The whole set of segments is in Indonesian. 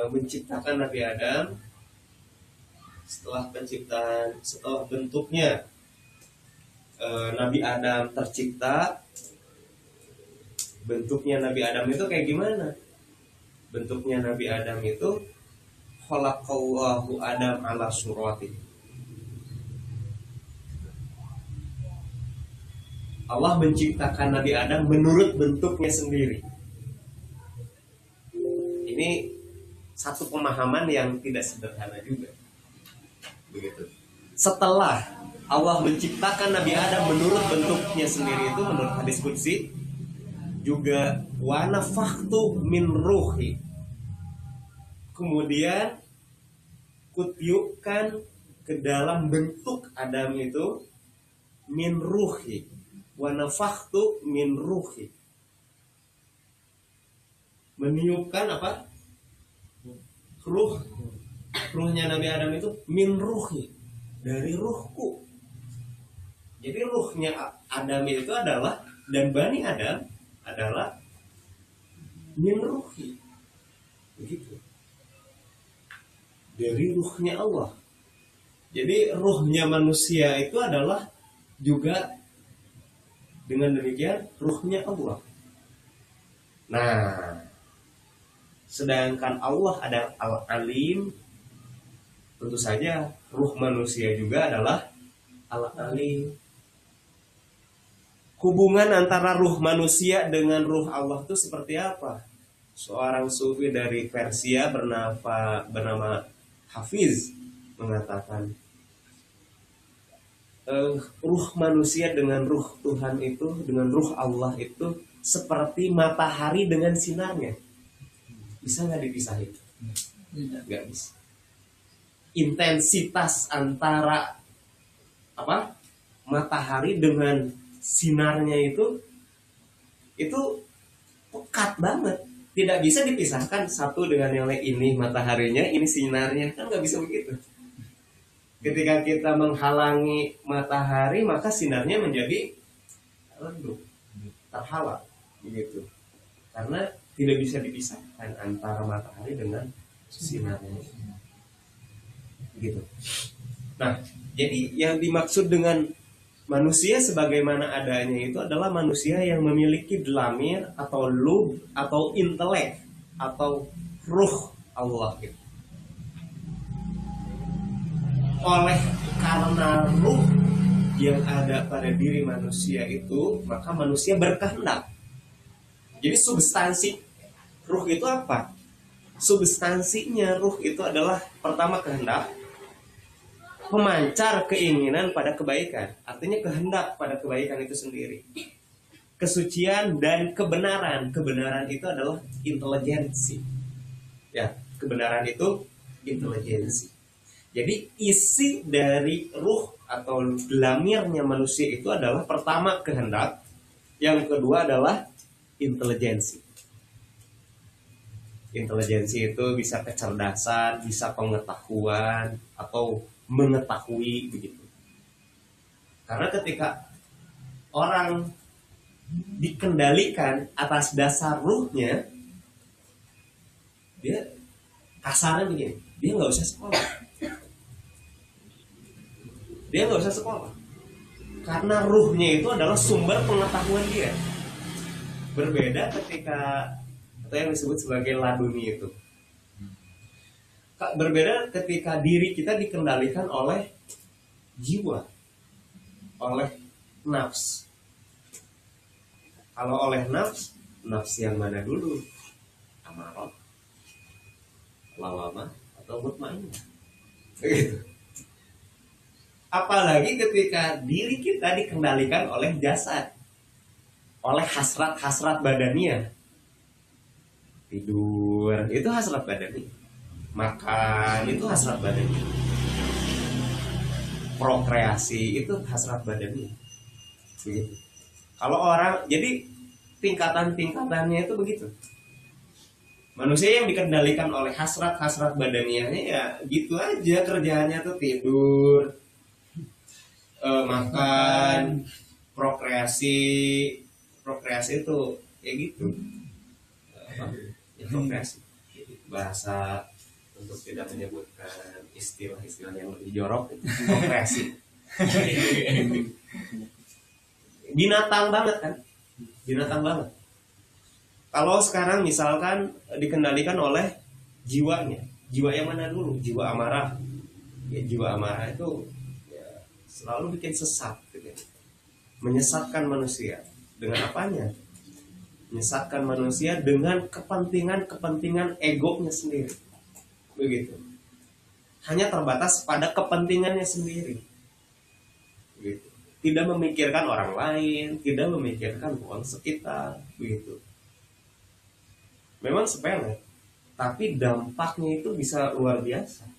menciptakan Nabi Adam. Setelah penciptaan, setelah bentuknya Nabi Adam tercipta, bentuknya Nabi Adam itu kayak gimana? Bentuknya Nabi Adam itu khalaqallahu Adam ala surati. Allah menciptakan Nabi Adam menurut bentuknya sendiri. Ini satu pemahaman yang tidak sederhana juga. Begitu. Setelah Allah menciptakan Nabi Adam menurut bentuknya sendiri, itu menurut hadis qudsi, juga wa nafakhtu min ruhi. Kemudian kutiupkan ke dalam bentuk Adam itu min ruhi. Wa nafakhtu min ruhi. Meniupkan apa? Ruhnya Nabi Adam itu min ruhi, dari ruhku. Jadi ruhnya Adam itu adalah, dan Bani Adam adalah min ruhi. Begitu. Dari ruhnya Allah. Jadi ruhnya manusia itu adalah juga dengan demikian ruhnya Allah. Nah, sedangkan Allah adalah Al-Alim, tentu saja ruh manusia juga adalah Al-Alim. Hubungan antara ruh manusia dengan ruh Allah itu seperti apa? Seorang sufi dari Persia bernama Hafiz mengatakan, ruh manusia dengan ruh Tuhan itu, dengan ruh Allah itu seperti matahari dengan sinarnya. Bisa nggak dipisahin? Nggak bisa. Intensitas antara apa? Matahari dengan sinarnya itu pekat banget. Tidak bisa dipisahkan satu dengan yang lain. Ini mataharinya, ini sinarnya, kan nggak bisa begitu. Ketika kita menghalangi matahari, maka sinarnya menjadi redup, terhalang, begitu. Karena tidak bisa dipisahkan antara matahari dengan sinarnya, gitu. Nah, jadi yang dimaksud dengan manusia sebagaimana adanya itu adalah manusia yang memiliki dlamir atau lub atau intelek atau ruh Allah gitu. Oleh karena ruh yang ada pada diri manusia itu, maka manusia berkehendak. Jadi substansi ruh itu apa? Substansinya ruh itu adalah pertama kehendak, pemancar keinginan pada kebaikan. Artinya kehendak pada kebaikan itu sendiri. Kesucian dan kebenaran. Kebenaran itu adalah intelijensi. Ya, kebenaran itu intelijensi. Jadi isi dari ruh atau dlamirnya manusia itu adalah pertama kehendak, yang kedua adalah intelijensi. Intelijensi itu bisa kecerdasan, bisa pengetahuan atau mengetahui begitu. Karena ketika orang dikendalikan atas dasar ruhnya, dia kasarnya begini, dia nggak usah sekolah. Dia nggak usah sekolah. Karena ruhnya itu adalah sumber pengetahuan dia. Berbeda ketika atau yang disebut sebagai laduni itu. Berbeda ketika diri kita dikendalikan oleh jiwa, oleh nafs. Kalau oleh nafs yang mana dulu? Amarah, lawamah, atau mutmainnah. Begitu. Apalagi ketika diri kita dikendalikan oleh jasad, oleh hasrat-hasrat badania. Tidur itu hasrat badania, makan itu hasrat badania, prokreasi itu hasrat badania. Begitu. Kalau orang, jadi tingkatan-tingkatannya itu begitu. Manusia yang dikendalikan oleh hasrat-hasrat badanianya ya gitu aja, kerjaannya tuh tidur, makan, prokreasi itu kayak gitu. Ya, prokreasi, bahasa untuk tidak menyebutkan istilah-istilah yang lebih jorok, opresi. Binatang banget kan, binatang banget. Kalau sekarang misalkan dikendalikan oleh jiwanya, jiwa yang mana dulu? Jiwa amarah. Ya, jiwa amarah itu ya, selalu bikin sesat, gitu. Menyesatkan manusia dengan apanya? Menyesatkan manusia dengan kepentingan egonya sendiri, begitu. Hanya terbatas pada kepentingannya sendiri, begitu. Tidak memikirkan orang lain, tidak memikirkan uang sekitar, begitu. Memang sepele, tapi dampaknya itu bisa luar biasa.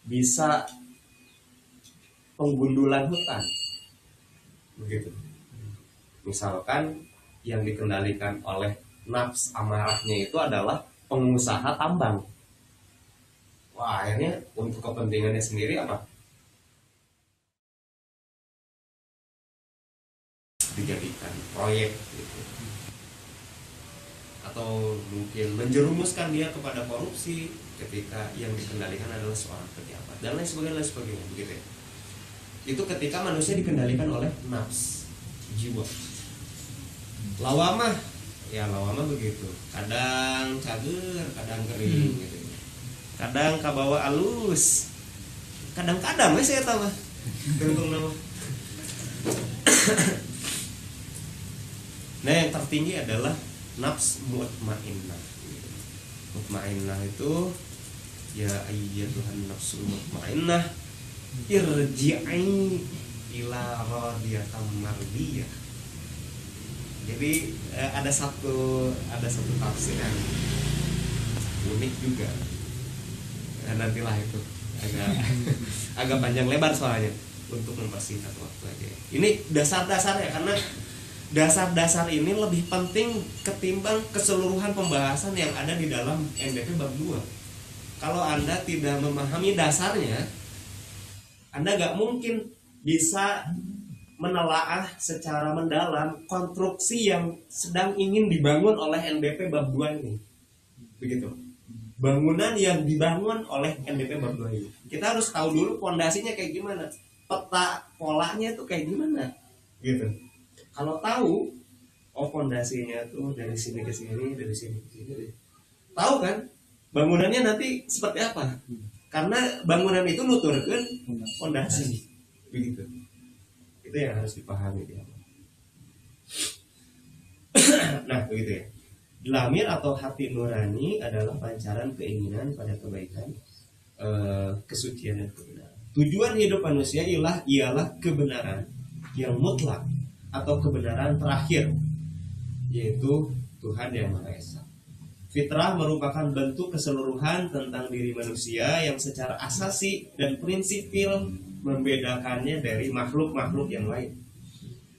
Bisa penggundulan hutan, begitu. Misalkan yang dikendalikan oleh nafs amarahnya itu adalah pengusaha tambang. Wah, akhirnya untuk kepentingannya sendiri apa? Dijadikan proyek, gitu. Atau mungkin menjerumuskan dia kepada korupsi ketika yang dikendalikan adalah seorang pejabat dan lain sebagainya, begitu ya. Itu ketika manusia dikendalikan oleh nafs, jiwa. Lawamah begitu, kadang cager, kadang kering, gitu. Kadang kabawa alus, kadang-kadang saya tahu mah tergantung nama. Nah, yang tertinggi adalah nafs mutmainnah. Mutmainnah itu ya ayyatuhan nafsul mutmainnah irji'i ila radiyatam mardiyah. Jadi ada satu tafsir yang unik juga. Nantilah itu agak panjang lebar soalnya untuk mempersingkat waktu aja. Ini dasar-dasarnya, karena dasar-dasar ini lebih penting ketimbang keseluruhan pembahasan yang ada di dalam NDP bab 2. Kalau Anda tidak memahami dasarnya, Anda gak mungkin bisa menelaah secara mendalam konstruksi yang sedang ingin dibangun oleh NDP bab 2 ini. Begitu. Bangunan yang dibangun oleh NDP bab 2 ini. Kita harus tahu dulu fondasinya kayak gimana. Peta polanya itu kayak gimana. Gitu. Kalau tahu, fondasinya tuh dari sini ke sini, dari sini ke sini, tahu kan bangunannya nanti seperti apa? Karena bangunan itu nuturkeun fondasi, begitu. Itu yang harus dipahami dia. Nah, begitu ya. Dlamir atau hati nurani adalah pancaran keinginan pada kebaikan, kesucian dan kebenaran. Tujuan hidup manusia ialah kebenaran yang mutlak atau kebenaran terakhir, yaitu Tuhan yang Maha Esa. Fitrah merupakan bentuk keseluruhan tentang diri manusia yang secara asasi dan prinsipil membedakannya dari makhluk-makhluk yang lain.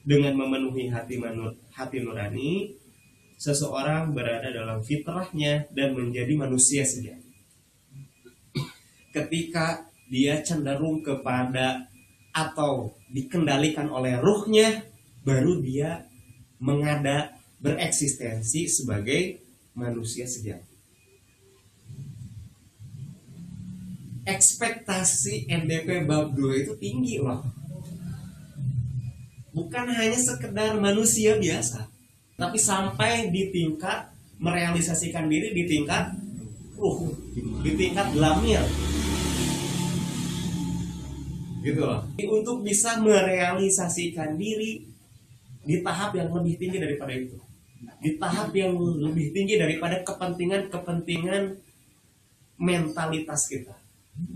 Dengan memenuhi hati nurani, seseorang berada dalam fitrahnya dan menjadi manusia sejati. Ketika dia cenderung kepada atau dikendalikan oleh ruhnya, baru dia bereksistensi sebagai manusia sejati. Ekspektasi NDP bab 2 itu tinggi loh. Bukan hanya sekedar manusia biasa, tapi sampai di tingkat merealisasikan diri di tingkat di tingkat dlamir. Gitu loh. Untuk bisa merealisasikan diri di tahap yang lebih tinggi daripada itu, di tahap yang lebih tinggi daripada kepentingan mentalitas kita,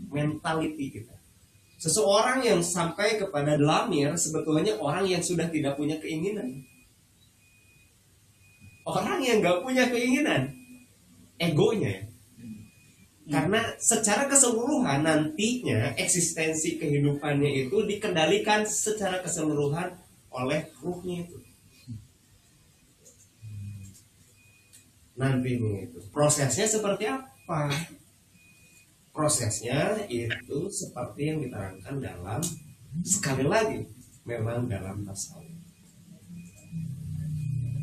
mentality kita. Seseorang yang sampai kepada dlamir sebetulnya orang yang sudah tidak punya keinginan, orang yang gak punya keinginan, egonya. Karena secara keseluruhan nantinya eksistensi kehidupannya itu dikendalikan secara keseluruhan oleh ruhnya itu. Nantinya itu prosesnya seperti apa? Prosesnya itu seperti yang diterangkan dalam, sekali lagi, memang dalam tasawuf.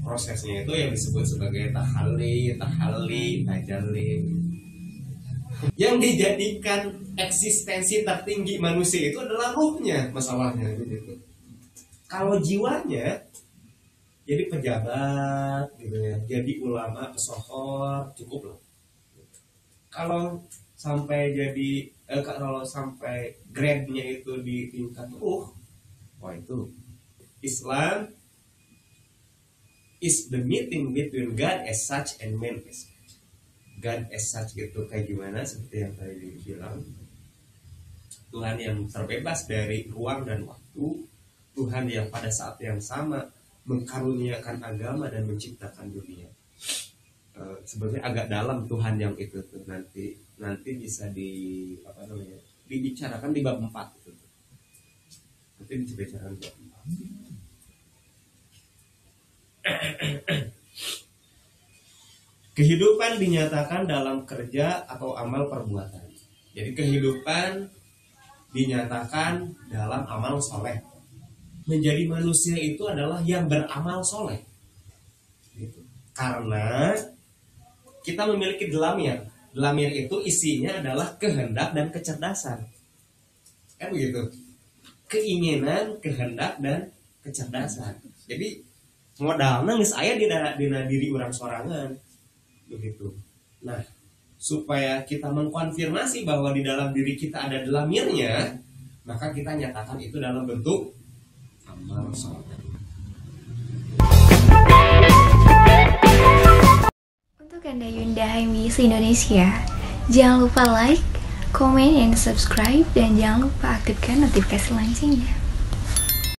Prosesnya itu yang disebut sebagai tahalli, tajalli. Yang dijadikan eksistensi tertinggi manusia itu adalah ruhnya, masalahnya gitu. Kalau jiwanya jadi pejabat gitu ya, jadi ulama, pesohor, cukup lah. Kalau sampai jadi kalau sampai grade-nya itu di tingkat ruh, wah itu Islam is the meeting between God as such and man as such. God as such gitu kayak gimana, seperti yang tadi dibilang, Tuhan yang terbebas dari ruang dan waktu, Tuhan yang pada saat yang sama mengkaruniakan agama dan menciptakan dunia. Sebenarnya agak dalam Tuhan yang itu tuh, nanti bisa dibicarakan di bab 4 itu. Nanti dibicarakan di bab 4. Kehidupan dinyatakan dalam kerja atau amal perbuatan. Jadi kehidupan dinyatakan dalam amal soleh. Menjadi manusia itu adalah yang beramal soleh. Gitu. Karena kita memiliki delamir. Delamir itu isinya adalah kehendak dan kecerdasan. Kan begitu? Keinginan, kehendak, dan kecerdasan. Jadi modalnya geus aya dina diri orang sorangan begitu. Nah, supaya kita mengkonfirmasi bahwa di dalam diri kita ada delamirnya, maka kita nyatakan itu dalam bentuk amal soleh. Untuk Anda Yunda HMBS Indonesia, jangan lupa like, komen, dan subscribe, dan jangan lupa aktifkan notifikasi loncengnya.